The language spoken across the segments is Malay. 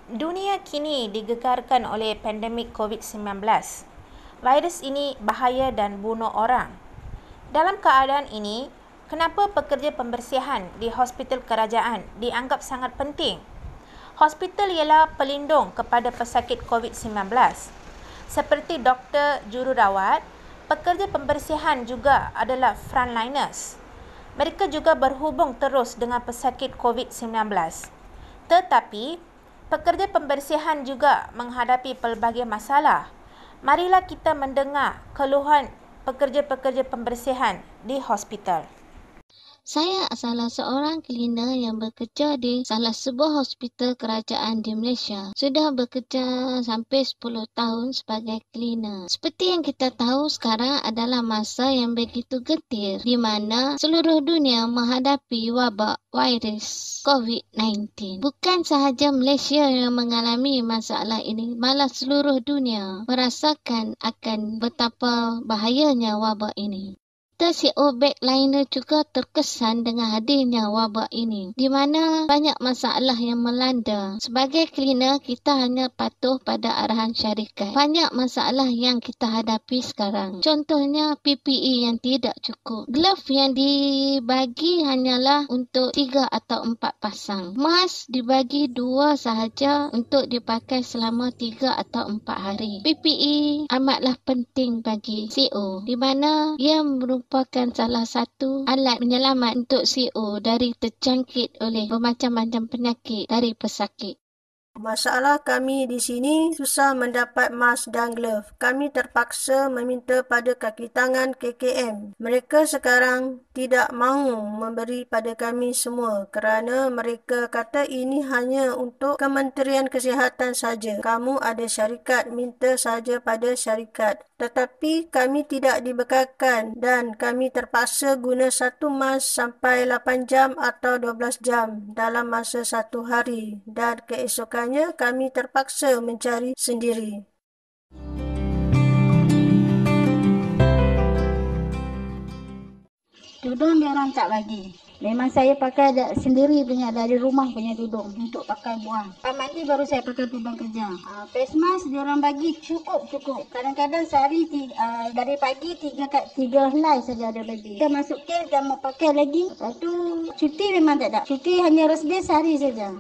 Dunia kini digegarkan oleh pandemik COVID-19. Virus ini bahaya dan bunuh orang. Dalam keadaan ini, kenapa pekerja pembersihan di hospital kerajaan dianggap sangat penting? Hospital ialah pelindung kepada pesakit COVID-19. Seperti doktor jururawat, pekerja pembersihan juga adalah frontliners. Mereka juga berhubung terus dengan pesakit COVID-19. Tetapi, pekerja pembersihan juga menghadapi pelbagai masalah. Marilah kita mendengar keluhan pekerja-pekerja pembersihan di hospital. Saya adalah seorang cleaner yang bekerja di salah sebuah hospital kerajaan di Malaysia. Sudah bekerja sampai 10 tahun sebagai cleaner. Seperti yang kita tahu sekarang adalah masa yang begitu getir di mana seluruh dunia menghadapi wabak virus COVID-19. Bukan sahaja Malaysia yang mengalami masalah ini, malah seluruh dunia merasakan akan betapa bahayanya wabak ini. CEO Backliner juga terkesan dengan hadirnya wabak ini, di mana banyak masalah yang melanda. Sebagai cleaner, kita hanya patuh pada arahan syarikat. Banyak masalah yang kita hadapi sekarang. Contohnya PPE yang tidak cukup. Glove yang dibagi hanyalah untuk 3 atau 4 pasang. Mask dibagi 2 sahaja untuk dipakai selama 3 atau 4 hari. PPE amatlah penting bagi CEO, di mana ia merupakan salah satu alat penyelamat untuk CEO dari terjangkit oleh bermacam-macam penyakit dari pesakit. Masalah kami di sini susah mendapat mask dan glove. Kami terpaksa meminta pada kaki tangan KKM. Mereka sekarang tidak mahu memberi pada kami semua kerana mereka kata ini hanya untuk Kementerian Kesihatan saja. Kamu ada syarikat, minta saja pada syarikat. Tetapi kami tidak dibekalkan dan kami terpaksa guna satu mask sampai 8 jam atau 12 jam dalam masa satu hari dan keesokannya kami terpaksa mencari sendiri. Tudung dia orang tak bagi. Memang saya pakai sendiri punya dari rumah punya tudung untuk pakai buang. Lepas mandi baru saya pakai tudung kerja. Face mask dia orang bagi cukup. Kadang-kadang sehari dari pagi tiga helai saja dia bagi. Kita masuk kes dan mau pakai lagi. Lepas tu cuti memang tak ada. Cuti hanya rest sehari saja.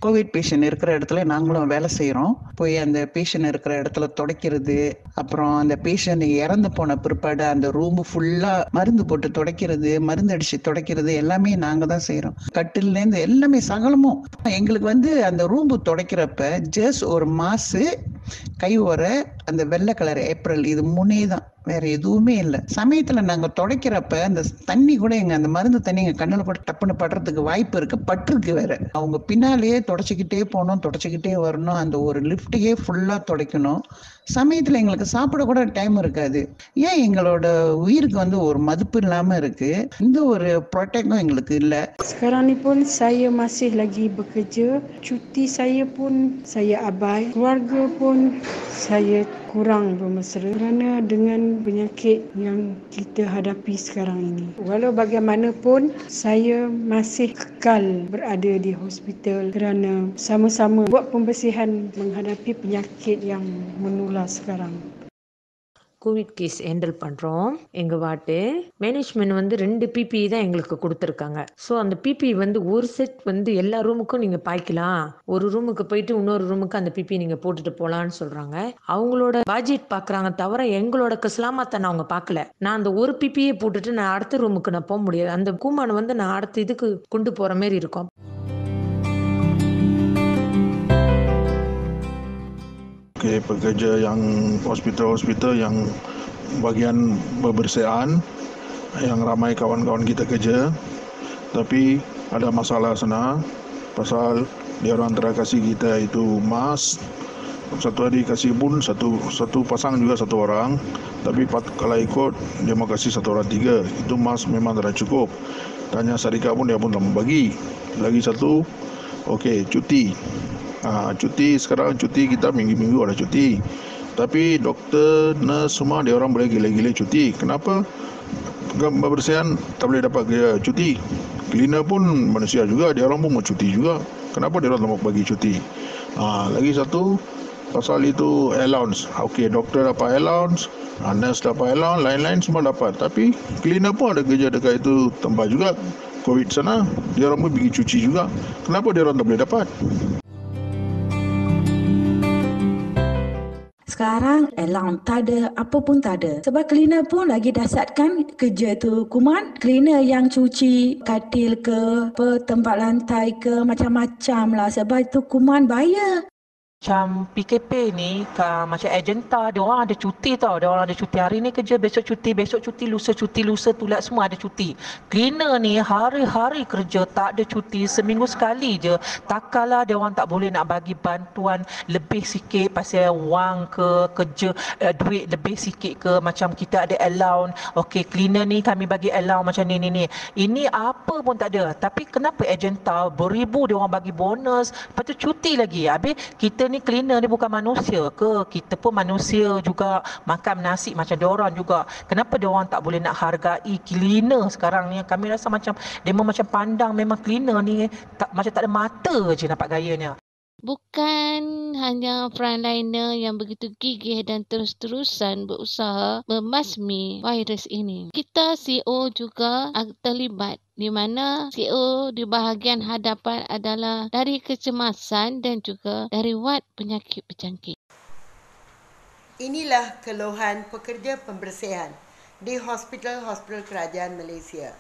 Covid patient இருக்கிற இடத்துல நாங்களும் வேலை செய்கிறோம். போய் அந்த பேஷண்ட் இருக்கிற இடத்துல துடைக்கிறது, அப்புறம் அந்த பேஷண்ட் இறந்து போன பிற்பாடு அந்த ரூம் ஃபுல்லாக மருந்து போட்டு துடைக்கிறது, மருந்து அடித்து துடைக்கிறது எல்லாமே நாங்கள் தான் செய்கிறோம். கட்டிலேருந்து எல்லாமே சகலமும். எங்களுக்கு அந்த ரூம்பு துடைக்கிறப்ப ஜஸ்ட் ஒரு மாசு, கை உரை, அந்த வெள்ளை கலர் ஏப்ரல், இது 3 தான், வேற எதுவுமே இல்லை. சமயத்தில் நாங்கள் துடைக்கிறப்ப அந்த தண்ணி கூட அந்த மருந்து தண்ணி எங்கள் கண்ணில் போட்டு டப்புன்னு படுறதுக்கு வாய்ப்பு இருக்கு, பட்டிருக்கு வேற. அவங்க பின்னாலேயே தொடச்சிக்கிட்டே போகணும், தொடச்சிக்கிட்டே வரணும், அந்த ஒரு லிஃப்ட்டையே ஃபுல்லாக துடைக்கணும். சமயத்தில் எங்களுக்கு சாப்பிட கூட டைம் இருக்காது. ஏன் எங்களோட உயிருக்கு ஒரு மதிப்பு இல்லாமல் இருக்கு. இந்த ஒரு ப்ரொடெக்டும் எங்களுக்கு இல்லை. Sekarang ni pun saya masih lagi bekerja. Cuti saya pun saya abai. Keluarga pun saya kurang bermesra kerana dengan penyakit yang kita hadapi sekarang ini. Walau bagaimanapun, saya masih kekal berada di hospital kerana sama-sama buat pembersihan menghadapi penyakit yang menular sekarang. Covid case handle பண்ணுறோம். எங்கள் ward management 2 பிபிஇ தான் எங்களுக்கு கொடுத்துருக்காங்க. ஸோ அந்த பிபிஇ ஒரு செட் எல்லா ரூமுக்கும் நீங்கள் பாய்க்கலாம். ஒரு ரூமுக்கு போயிட்டு இன்னொரு ரூமுக்கு அந்த பிபிஇ நீங்கள் போட்டுட்டு போகலான்னு சொல்கிறாங்க. அவங்களோட பட்ஜெட் பார்க்குறாங்க தவிர எங்களோட கஸ்லாமாத்தை அவங்க பார்க்கல. நான் அந்த ஒரு பிபிஇ போட்டுட்டு நான் அடுத்த ரூமுக்கு நான் போக முடியாது. அந்த கூமான் நான் அடுத்த இதுக்கு கொண்டு போகிற மாதிரி இருக்கும். Pekerja yang hospital-hospital yang bagian pembersihan, yang ramai kawan-kawan kita kerja, tapi ada masalah sana pasal dia orang telah kasih kita itu mask. Satu hari kasih pun satu pasang juga satu orang, tapi kalau ikut dia mau kasih satu orang 3. Itu mask memang tidak cukup. Tanya syarikat pun dia pun tak mau bagi. Lagi satu, okey, cuti. Cuti sekarang kita minggu-minggu ada cuti. Tapi doktor, nurse semua dia orang boleh gila-gila cuti. Kenapa? Pembersihan tak boleh dapat cuti. Cleaner pun manusia juga, dia orang pun mau cuti juga. Kenapa dia orang tak mau bagi cuti? Lagi satu, pasal itu allowance. Okey, doktor dapat allowance, nurse dapat allowance, lain-lain semua dapat. Tapi cleaner pun ada kerja dekat itu tempat juga. COVID sana, dia orang pun pergi cuci juga. Kenapa dia orang tak boleh dapat? Sekarang allowance tak ada, apa pun tak ada. Sebab cleaner pun lagi dahsyatkan kerja tu. Kuman, cleaner yang cuci katil ke, tempat lantai ke, macam-macam lah. Sebab itu kuman bayar. Macam PKP ni, macam agenta, dia orang ada cuti tau. Dia orang ada cuti hari ni kerja, besok cuti, lusa tulat semua ada cuti. Cleaner ni hari-hari kerja, tak ada cuti, seminggu sekali je. Takkanlah dia orang tak boleh nak bagi bantuan lebih sikit pasal wang ke, kerja, duit lebih sikit ke, macam kita ada allowance. Okey, cleaner ni kami bagi allowance macam ni. Ini apa pun tak ada. Tapi kenapa agenta beribu dia orang bagi bonus, lepas tu cuti lagi. Habis kita ni cleaner ni bukan manusia ke? Kita pun manusia juga, makan nasi macam diorang juga. Kenapa diorang tak boleh nak hargai cleaner sekarang ni? Kami rasa macam dia macam pandang memang cleaner ni macam tak ada mata je nampak gayanya. Bukan hanya frontliner yang begitu gigih dan terus-terusan berusaha membasmi virus ini. Kita CEO juga terlibat, di mana CEO di bahagian hadapan adalah dari kecemasan dan juga dari wad penyakit berjangkit. Inilah keluhan pekerja pembersihan di hospital-hospital kerajaan Malaysia.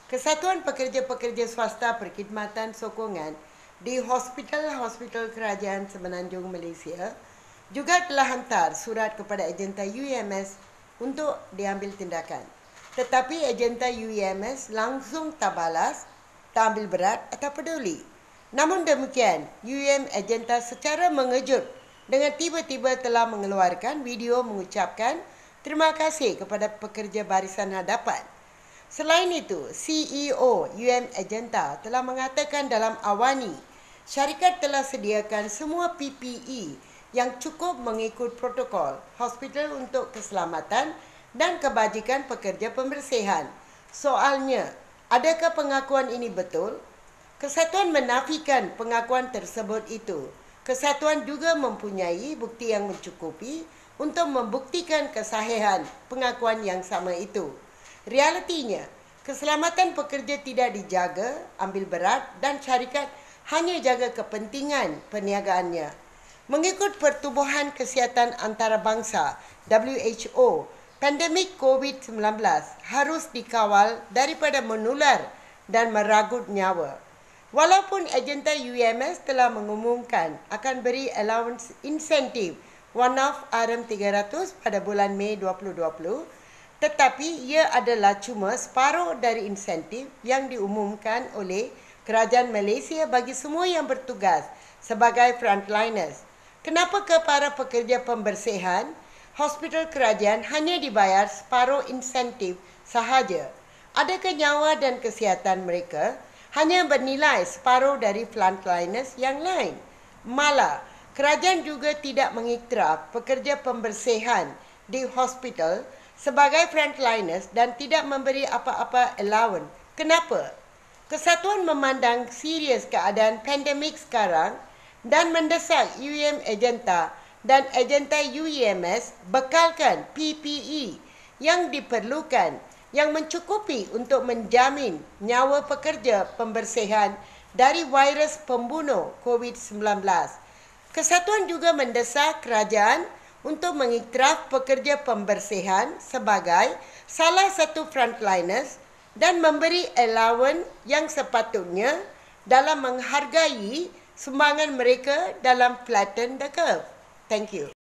Kesatuan Pekerja-Pekerja Swasta Perkhidmatan Sokongan di hospital-hospital kerajaan Semenanjung Malaysia juga telah hantar surat kepada agenta UEMS untuk diambil tindakan. Tetapi agenta UEMS langsung tak balas, tak ambil berat atau peduli. Namun demikian, UEM agenta secara mengejut dengan tiba-tiba telah mengeluarkan video mengucapkan terima kasih kepada pekerja barisan hadapan. Selain itu, CEO UEM Agenta telah mengatakan dalam awani, syarikat telah sediakan semua PPE yang cukup mengikut protokol hospital untuk keselamatan dan kebajikan pekerja pembersihan. Soalnya, adakah pengakuan ini betul? Kesatuan menafikan pengakuan tersebut itu. Kesatuan juga mempunyai bukti yang mencukupi untuk membuktikan kesahihan pengakuan yang sama itu. Realitinya, keselamatan pekerja tidak dijaga, ambil berat dan syarikat hanya jaga kepentingan perniagaannya. Mengikut Pertubuhan Kesihatan Antarabangsa WHO, pandemik COVID-19 harus dikawal daripada menular dan meragut nyawa. Walaupun agenta UEMS telah mengumumkan akan beri allowance insentif one-off RM300 pada bulan Mei 2020, tetapi ia adalah cuma separuh dari insentif yang diumumkan oleh Kerajaan Malaysia bagi semua yang bertugas sebagai frontliners. Kenapakah para pekerja pembersihan hospital kerajaan hanya dibayar separuh insentif sahaja? Adakah nyawa dan kesihatan mereka hanya bernilai separuh dari frontliners yang lain? Malah, kerajaan juga tidak mengiktiraf pekerja pembersihan di hospital sebagai frontliners dan tidak memberi apa-apa allowance. Kenapa? Kesatuan memandang serius keadaan pandemik sekarang dan mendesak UEM Agenta dan agenta UEMS bekalkan PPE yang diperlukan yang mencukupi untuk menjamin nyawa pekerja pembersihan dari virus pembunuh COVID-19. Kesatuan juga mendesak kerajaan untuk mengiktiraf pekerja pembersihan sebagai salah satu frontliners dan memberi allowance yang sepatutnya dalam menghargai sumbangan mereka dalam flatten the curve. Thank you.